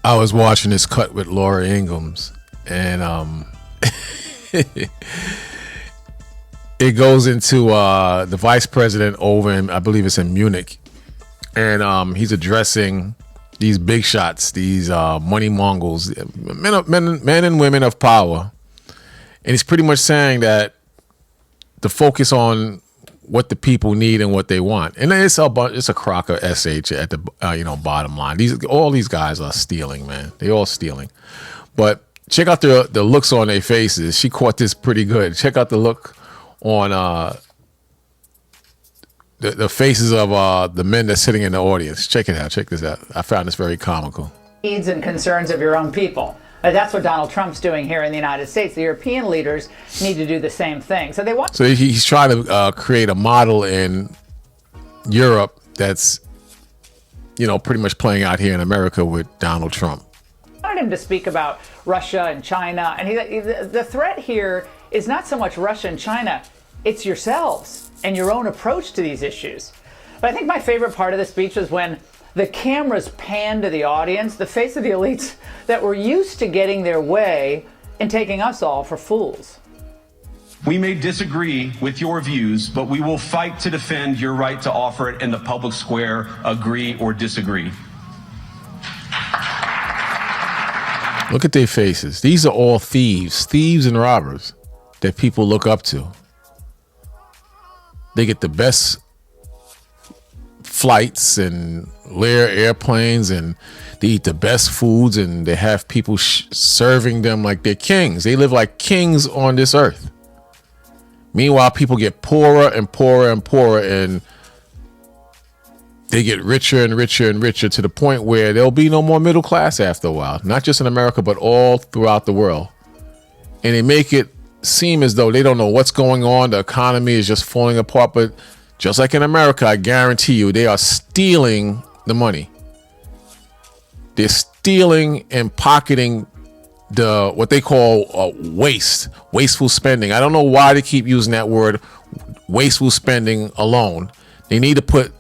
I was watching this cut with Laura Ingrams, and it goes into the vice president over in, I believe it's in Munich, and he's addressing these big shots, these money mongols, men and women of power, and he's pretty much saying that the focus on what the people need and what they want, and it's a crock of sh at the bottom line. All these guys are stealing, man. They all stealing. But check out the looks on their faces. She caught this pretty good. Check out the look on the faces of the men that's sitting in the audience. Check it out. Check this out. I found this very comical. Needs and concerns of your own people. That's what Donald Trump's doing here in the United States. The European leaders need to do the same thing. So they want. So he's trying to create a model in Europe that's, pretty much playing out here in America with Donald Trump. I wanted him to speak about Russia and China, and the threat here is not so much Russia and China, it's yourselves and your own approach to these issues. But I think my favorite part of the speech was when the cameras panned to the audience, the face of the elites that were used to getting their way and taking us all for fools. We may disagree with your views, but we will fight to defend your right to offer it in the public square, agree or disagree. Look at their faces. These are all thieves and robbers that people look up to. They get the best flights and Lear airplanes, and they eat the best foods, and they have people serving them like they're kings. They live like kings on this earth. Meanwhile, people get poorer and poorer and poorer, and they get richer and richer and richer to the point where there'll be no more middle class after a while, not just in America, but all throughout the world. And they make it seem as though they don't know what's going on. The economy is just falling apart. But just like in America, I guarantee you, they are stealing the money. They're stealing and pocketing what they call wasteful spending. I don't know why they keep using that word, wasteful spending alone. They need to put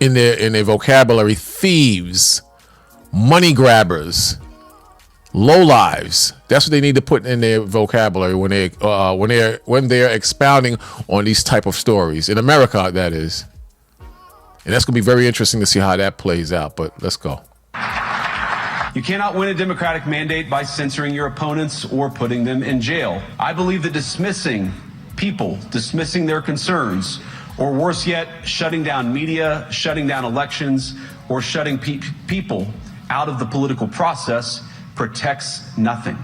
in their vocabulary thieves, money grabbers, lowlives. That's what they need to put in their vocabulary when they're expounding on these type of stories in America, that is. And that's gonna be very interesting to see how that plays out. But let's go. You cannot win a Democratic mandate by censoring your opponents or putting them in jail. I believe that dismissing people, dismissing their concerns, or worse yet, shutting down media, shutting down elections, or shutting people out of the political process protects nothing.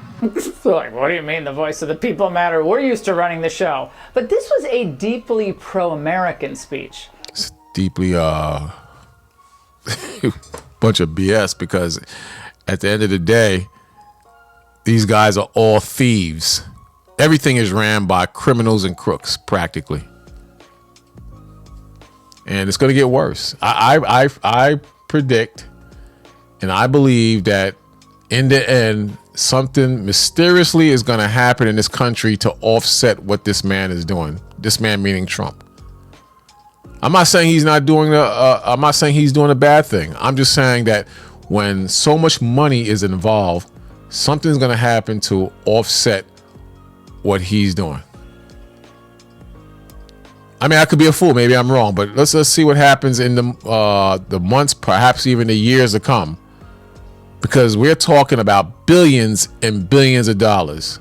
Like, what do you mean the voice of the people matter? We're used to running the show. But this was a deeply pro-American speech. It's deeply bunch of BS, because at the end of the day, these guys are all thieves. Everything is ran by criminals and crooks, practically. And it's going to get worse. I predict, and I believe that in the end, something mysteriously is going to happen in this country to offset what this man is doing. This man meaning Trump. I'm not saying he's not doing I'm not saying he's doing a bad thing. I'm just saying that when so much money is involved, something's going to happen to offset what he's doing. I mean, I could be a fool. Maybe I'm wrong, but let's see what happens in the months, perhaps even the years to come, because we're talking about billions and billions of dollars.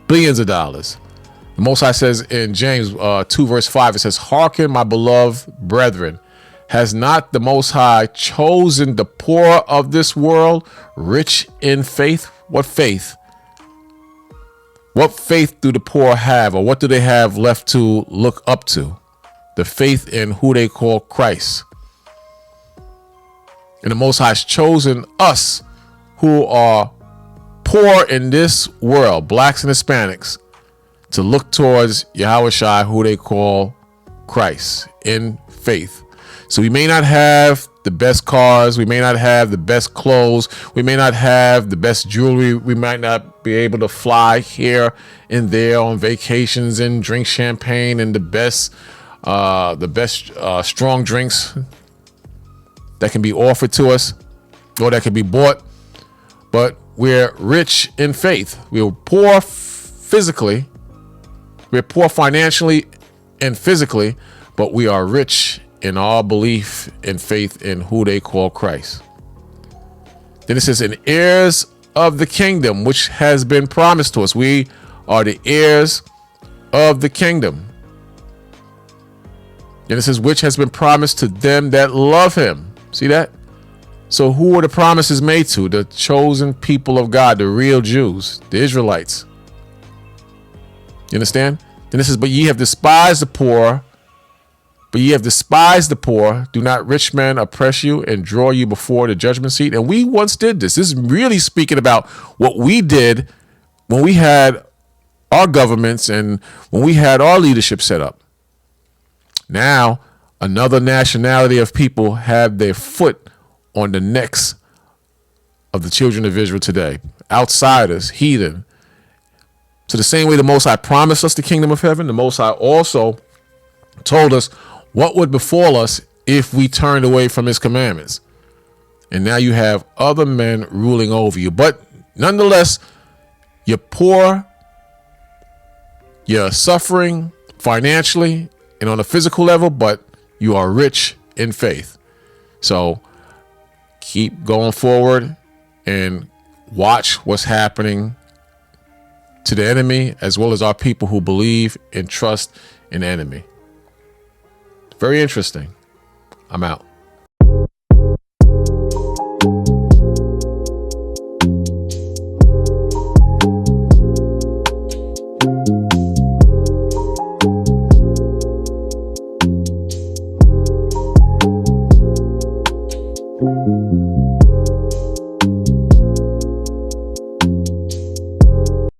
Billions of dollars. The Most High says in James 2 verse 5, it says, "Hearken, my beloved brethren, has not the Most High chosen the poor of this world rich in faith?" What faith? What faith do the poor have, or what do they have left to look up to? The faith in who they call Christ. And the Most High has chosen us who are poor in this world, blacks and Hispanics, to look towards Yahushua, who they call Christ, in faith. So we may not have the best cars. We may not have the best clothes. We may not have the best jewelry. We might not be able to fly here and there on vacations and drink champagne and the best strong drinks that can be offered to us or that can be bought. But we're rich in faith. We're poor physically. We're poor financially and physically, but we are rich in our belief and faith in who they call Christ. Then it says, "In heirs of the kingdom, which has been promised to us." We are the heirs of the kingdom. And it says, "which has been promised to them that love him." See that? So who were the promises made to? The chosen people of God, the real Jews, the Israelites. You understand? Then it says, "But ye have despised the poor. But ye have despised the poor. Do not rich men oppress you and draw you before the judgment seat?" And we once did this. This is really speaking about what we did when we had our governments and when we had our leadership set up. Now, another nationality of people have their foot on the necks of the children of Israel today. Outsiders, heathen. So the same way the Most High promised us the kingdom of heaven, the Most High also told us what would befall us if we turned away from his commandments. And now you have other men ruling over you. But nonetheless, you're poor, you're suffering financially and on a physical level, but you are rich in faith. So keep going forward and watch what's happening to the enemy, as well as our people who believe and trust in the enemy. Very interesting. I'm out. Thank you.